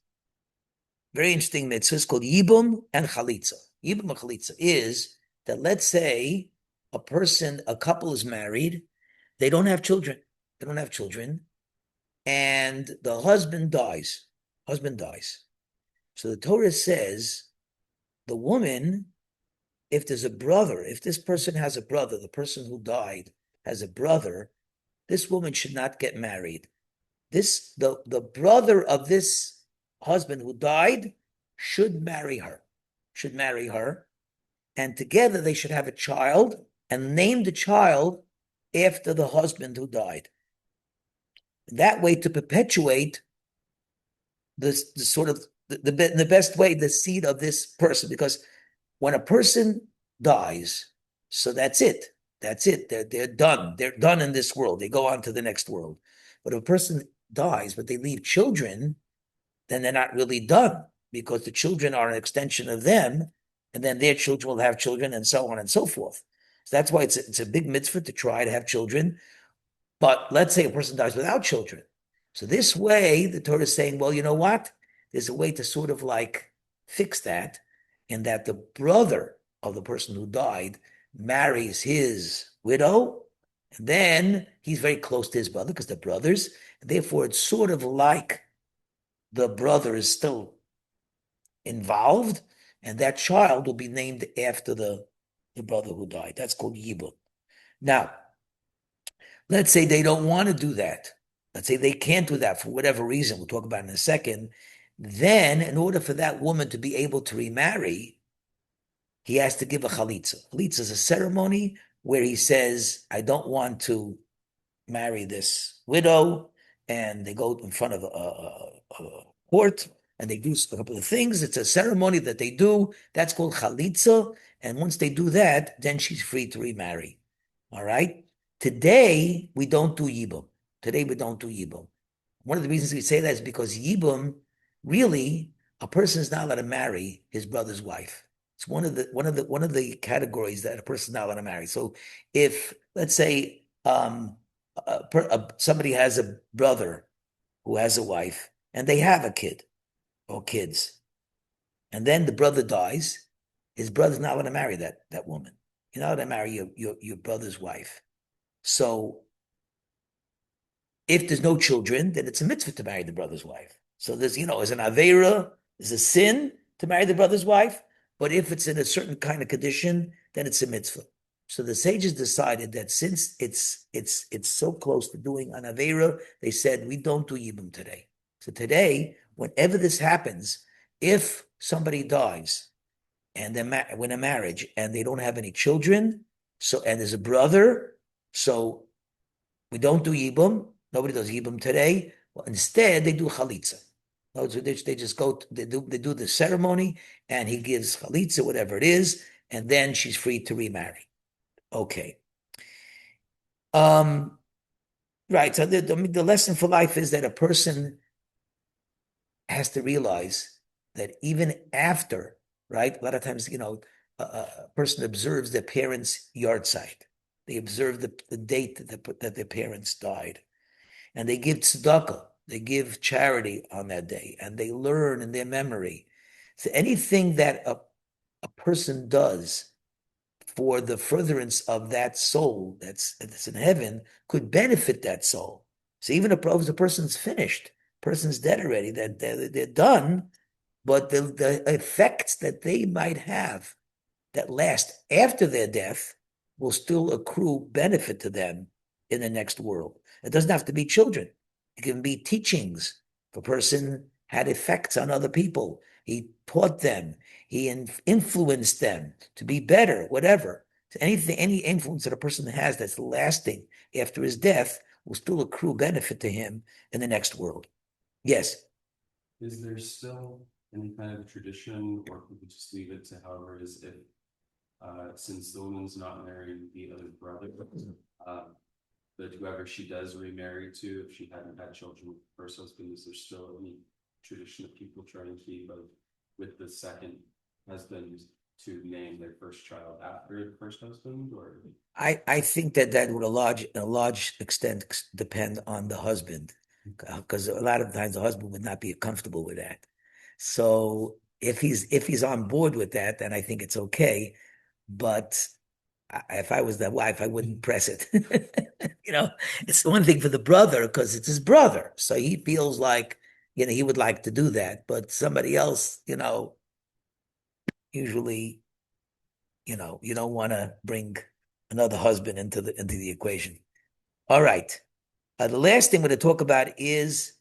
very interesting mitzvah. It's called Yibum and Chalitza. Yibum and Chalitza is that, let's say a couple is married, they don't have children. And the husband dies. So the Torah says the woman, if there's a brother, if this person has a brother, the person who died has a brother, this woman should not get married. The brother of this husband who died should marry her. And together they should have a child and name the child after the husband who died. That way, to perpetuate the best way, the seed of this person. Because when a person dies, so that's it. They're done. They're done in this world. They go on to the next world. But if a person dies, but they leave children, then they're not really done, because the children are an extension of them, and then their children will have children, and so on and so forth. So that's why it's a big mitzvah to try to have children. But let's say a person dies without children. So this way, the Torah is saying, well, you know what? There's a way to sort of like fix that, in that the brother of the person who died marries his widow, and then he's very close to his brother because they're brothers. And therefore, it's sort of like the brother is still involved, and that child will be named after the brother who died. That's called Yibum. Now, let's say they don't want to do that. Let's say they can't do that for whatever reason. We'll talk about it in a second. Then, in order for that woman to be able to remarry, he has to give a chalitza. Chalitza is a ceremony where he says, I don't want to marry this widow, and they go in front of a court, and they do a couple of things. It's a ceremony that they do. That's called chalitza, and once they do that, then she's free to remarry. All right? Today, we don't do Yibum. One of the reasons we say that is because Yibum, really, a person is not allowed to marry his brother's wife. It's one of the categories that a person is not allowed to marry. So if, let's say, somebody has a brother who has a wife, and they have a kid or kids, and then the brother dies, his brother's not allowed to marry that woman. You're not allowed to marry your brother's wife. So if there's no children, then it's a mitzvah to marry the brother's wife. So there's, as an aveira, there's a sin to marry the brother's wife. But if it's in a certain kind of condition, then it's a mitzvah. So the sages decided that since it's so close to doing an aveira, they said, we don't do yibum today. So today, whenever this happens, if somebody dies and they're in a marriage and they don't have any children, and there's a brother, so we don't do Yibum. Nobody does Yibum today. Well, instead, they do Chalitza. No, they just go, they do the ceremony, and he gives Chalitza, whatever it is, and then she's free to remarry. Okay. Right. So the lesson for life is that a person has to realize that even after, right? A lot of times, a person observes their parents' yard site. They observe the date that their parents died. And they give tzedakah, they give charity on that day, and they learn in their memory. So anything that a person does for the furtherance of that soul that's in heaven could benefit that soul. So even if the person's finished, person's dead already, they're done, but the effects that they might have that last after their death will still accrue benefit to them in the next world. It doesn't have to be children. It can be teachings. If a person had effects on other people, he taught them, he influenced them to be better, whatever. So any influence that a person has that's lasting after his death will still accrue benefit to him in the next world. Yes? Is there still any kind of tradition, or could we just leave it to however it is if, since the woman's not marrying the other brother, that whoever she does remarry to, if she hadn't had children with the first husband, is there still any tradition of people trying to keep with the second husband to name their first child after the first husband? Or I think that would a large extent depend on the husband, because a lot of times the husband would not be comfortable with that. So if he's on board with that, then I think it's okay. But if I was the wife, I wouldn't press it. It's one thing for the brother because it's his brother, so he feels like he would like to do that. But somebody else, usually, you don't want to bring another husband into the equation. All right. The last thing we're going to talk about is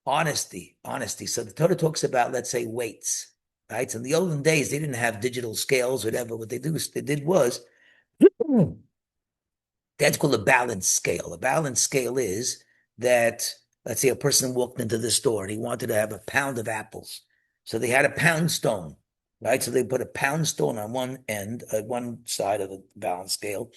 honesty. Honesty. So the Torah talks about, let's say, weights. Right. So in the olden days, they didn't have digital scales, whatever. What they did was that's called a balance scale. A balance scale is that, let's say a person walked into the store and he wanted to have a pound of apples. So they had a pound stone, right? So they put a pound stone on one end, one side of the balance scale,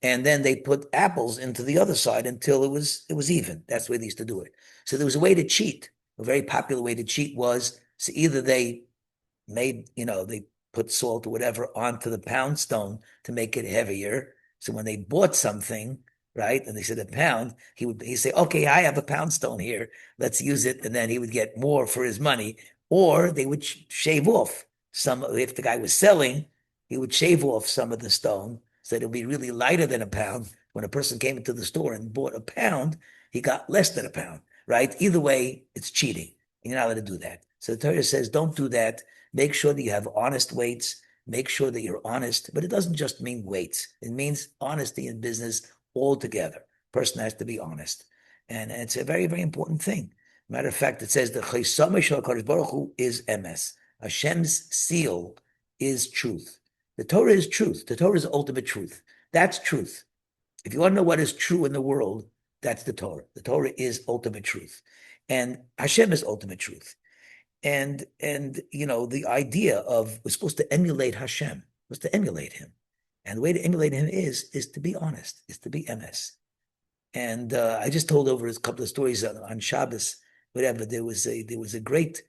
and then they put apples into the other side until it was even. That's the way they used to do it. So there was a way to cheat. A very popular way to cheat was, so either they they put salt or whatever onto the pound stone to make it heavier. So when they bought something, right, and they said a pound, he'd say, okay, I have a pound stone here, let's use it, and then he would get more for his money. Or they would shave off some. If the guy was selling, he would shave off some of the stone so that it'll be really lighter than a pound. When a person came into the store and bought a pound, he got less than a pound, right? Either way, it's cheating. You're not allowed to do that. So the Torah says, don't do that. Make sure that you have honest weights. Make sure that you're honest. But it doesn't just mean weights. It means honesty in business altogether. Person has to be honest. And it's a very, very important thing. Matter of fact, it says the Chesame Shel HaKadosh Baruch Hu is emes. Hashem's seal is truth. The Torah is truth. The Torah is ultimate truth. That's truth. If you want to know what is true in the world, that's the Torah. The Torah is ultimate truth. And Hashem is ultimate truth. And the idea of we're supposed to emulate Hashem, was to emulate him. And the way to emulate him is to be honest, is to be emes. And I just told over a couple of stories on Shabbos, whatever. There was a great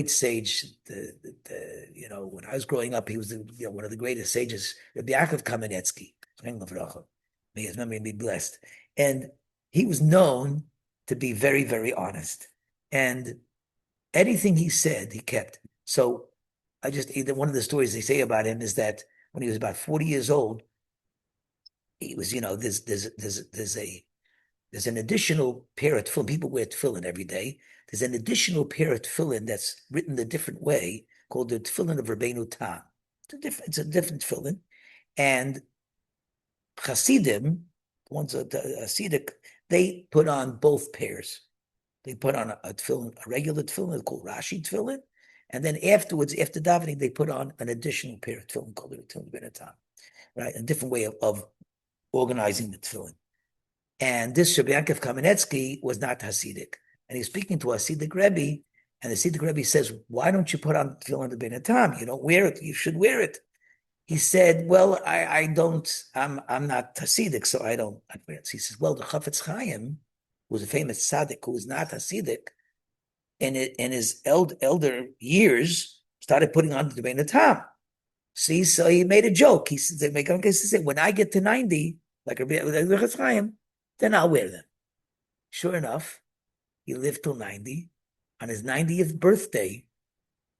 sage. When I was growing up, he was one of the greatest sages, Rabbi Yaakov Kamenetsky. May his memory be blessed. And he was known to be very, very honest. And anything he said, he kept. So one of the stories they say about him is that when he was about 40 years old, he was, there's an additional pair of tefillin. People wear tefillin every day. There's an additional pair of tefillin that's written a different way called the tefillin of Rabbeinu Tam. It's a different tefillin. And Hasidim, ones that Hasidic, they put on both pairs. They put on a tefillin, a regular tefillin called Rashi tefillin, and then afterwards, after davening, they put on an additional pair of tefillin called the tefillin ben right? A different way of organizing the tefillin. And this Rabbi Yaakov Kamenetsky was not Hasidic, and he's speaking to a Hasidic Rebbe, and the Hasidic Rebbe says, "Why don't you put on tefillin the ben You don't wear it. You should wear it." He said, "Well, I don't. I'm not Hasidic, so I don't." He says, "Well, the Chafetz Chaim, who was a famous tzaddik who was not Hasidic, in his elder years, started putting on the Ben Tam. See, so he made a joke. He said, when I get to 90, like Rabbi Chaim, then I'll wear them." Sure enough, he lived till 90. On his 90th birthday,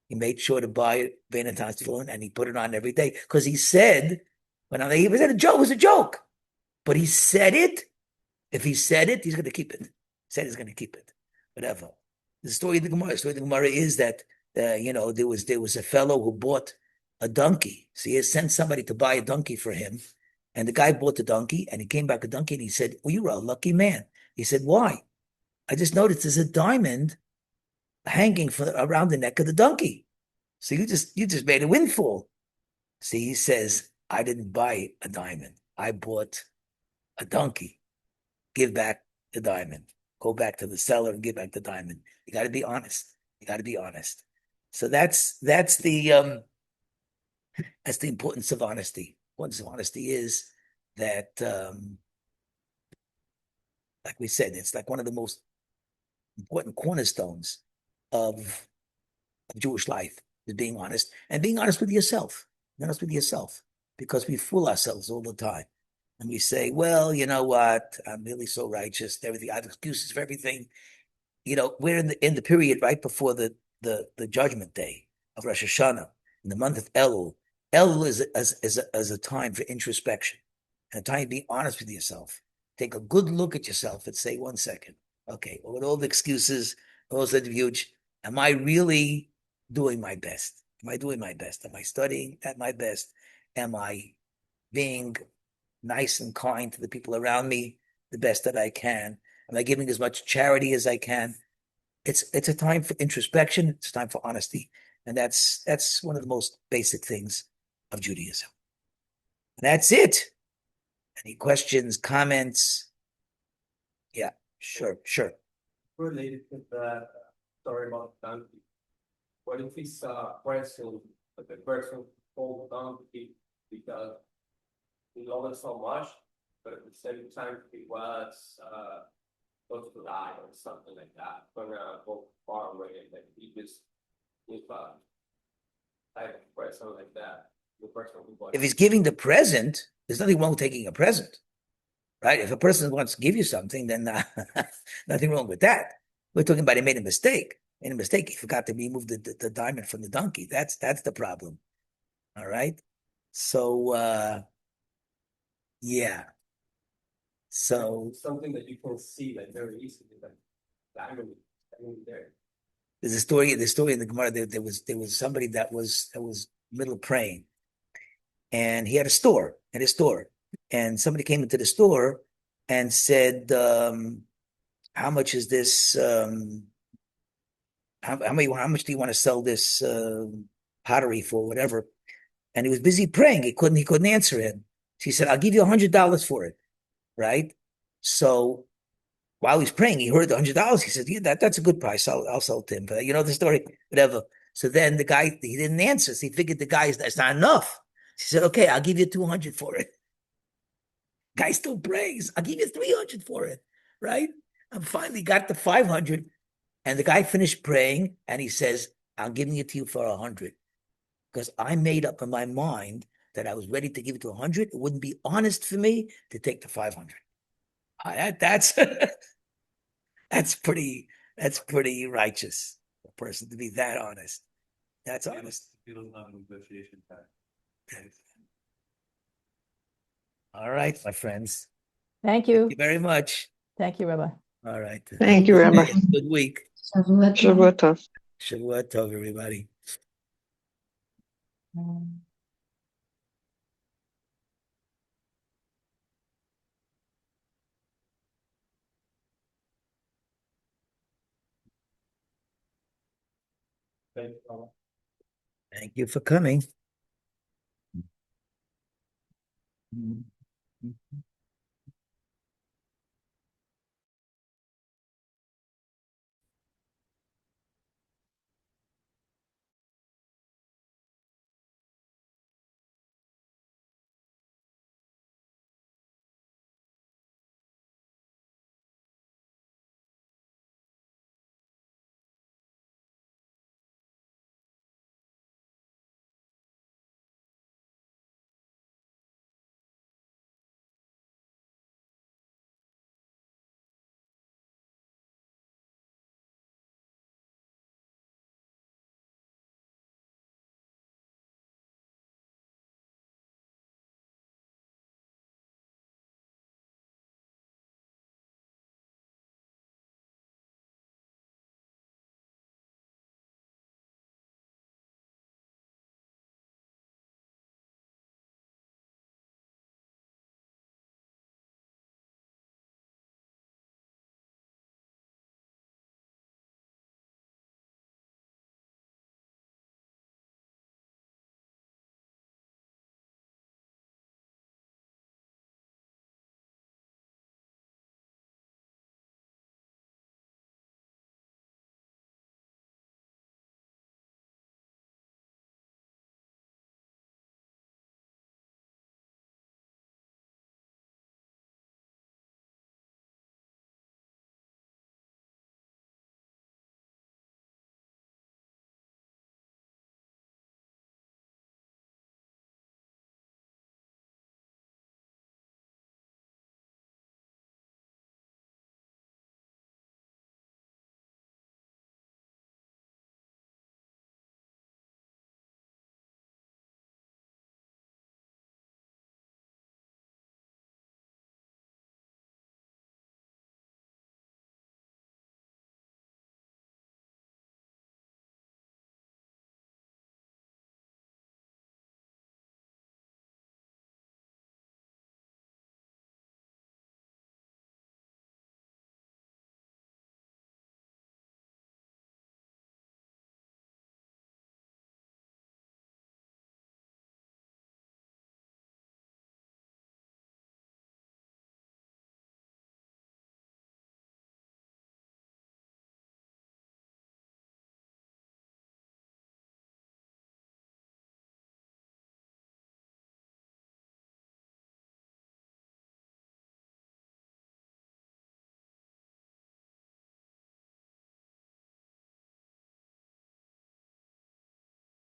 he made sure to buy Ben Tam's tefillin, and he put it on every day because he said, he was a joke. It was a joke, but he said it. If he said it, he's going to keep it. He said he's going to keep it. Whatever. The story of the Gemara. The story of the Gemara is that there was a fellow who bought a donkey. So he sent somebody to buy a donkey for him, and the guy bought the donkey, and he came back a donkey, and he said, "Oh, you're a lucky man." He said, "Why?" "I just noticed there's a diamond hanging around the neck of the donkey. So you just made a windfall." See, he says, "I didn't buy a diamond. I bought a donkey. Give back the diamond. Go back to the seller and give back the diamond." You got to be honest. You got to be honest. So that's the importance of honesty. The importance of honesty is that, like we said, it's like one of the most important cornerstones of Jewish life is being honest, and being honest with yourself. Be honest with yourself, because we fool ourselves all the time. And we say, "Well, you know what? I'm really so righteous. Everything. I have excuses for everything." We're in the period right before the judgment day of Rosh Hashanah, in the month of Elul. Elul is a time for introspection and a time to be honest with yourself. Take a good look at yourself and say, "One second, okay, with all the excuses, all the subterfuge, am I really doing my best? Am I doing my best? Am I studying at my best? Am I being nice and kind to the people around me the best that I can? Am I giving as much charity as I can?" It's a time for introspection. It's a time for honesty. And that's one of the most basic things of Judaism. And that's it. Any questions, comments? Yeah, sure. Related to the story about the donkey. What if it's a person, but the person hold the donkey because he loved it so much, but at the same time he was supposed to die or something like that, gonna go far away, and then he just give a type of present like that. The person who bought If he's giving the present, there's nothing wrong with taking a present, right? If a person wants to give you something, then nothing wrong with that. We're talking about he made a mistake. He forgot to remove the diamond from the donkey. That's the problem. All right. So yeah. So something that you can see like very easily, like diamond there. there's a story in the Gemara. There was somebody that was middle praying, and he had a store at his store, and somebody came into the store and said, "How much is this? How much do you want to sell this pottery for? Whatever." And he was busy praying. He couldn't answer him. She said, "I'll give you $100 for it." Right? So while he's praying, he heard the $100. He said, "Yeah, that's a good price. I'll sell it to him." But you know the story, whatever. So then the guy, he didn't answer. So he figured that's not enough. She said, "Okay, I'll give you 200 for it." Guy still prays. "I'll give you 300 for it." Right? And finally got the 500. And the guy finished praying, and he says, "I'm giving it to you for 100. Because I made up in my mind that I was ready to give it to 100. It wouldn't be honest for me to take the 500. That's that's pretty righteous. A person to be that honest. That's honest. Negotiation time. All right, my friends. Thank you. Thank you very much. Thank you, Rabbi. All right. Thank you, Rabbi. Good week. Shavua tov. Shavua tov, everybody. Thank you. Thank you for coming.